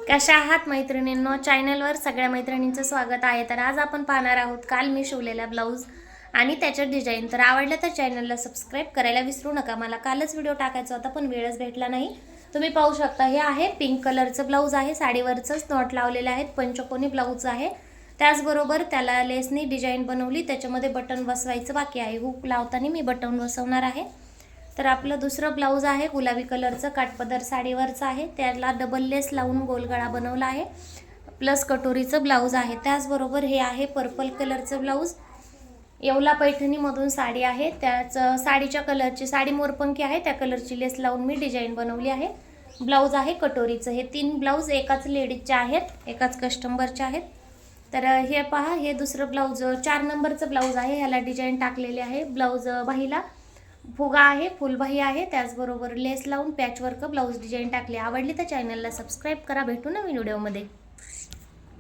कशा आहात मैत्रिणींनो? चॅनलवर सगळ्या मैत्रिणींचं स्वागत आहे। तर आज आपण पाहणार आहोत काल मी शिवलेला ब्लाऊज आणि त्याच्या डिझाइन। तर आवडलं तर चॅनलला सबस्क्राइब करायला विसरू नका। मला कालच व्हिडिओ टाकायचा होता पण वेळच भेटला नाही। तुम्ही पाहू शकता हे आहे पिंक कलरचं ब्लाऊज आहे, साडीवरचंच नॉट लावलेले आहेत, पंचकोनी ब्लाऊज आहे। त्याचबरोबर त्याला लेसनी डिझाइन बनवली, त्याच्यामध्ये बटन बसवायचं बाकी आहे। हुक लावताना मी बटन बसवणार आहे। तर आपलं दुसरं ब्लाऊज आहे गुलाबी कलरचं, काठपदर साडीवरचं आहे, त्याला डबल लेस लावून गोलगळा बनवला आहे, प्लस कटोरीचं ब्लाऊज आहे। त्याचबरोबर हे आहे पर्पल कलरचं ब्लाऊज, येवला पैठणीमधून साडी आहे, त्याच साडीच्या कलरची साडी मोरपंखी आहे, त्या कलरची लेस लावून मी डिझाइन बनवली आहे। ब्लाऊज आहे कटोरीचं। हे तीन ब्लाऊज एकाच लेडीजचे आहेत, एकाच कस्टमरचे आहेत। तर हे पहा, हे दुसरं ब्लाऊज 4 नंबरचं ब्लाऊज आहे, ह्याला डिझाइन टाकलेले आहे। ब्लाऊज बाहीला फुगा आहे, फुलबाही आहे, त्याचबरोबर लेस लावून पॅचवर्क ब्लाऊज डिझाइन टाकली। आवडली तर चॅनलला सबस्क्राइब करा। भेटू नवीन व्हिडिओमध्ये।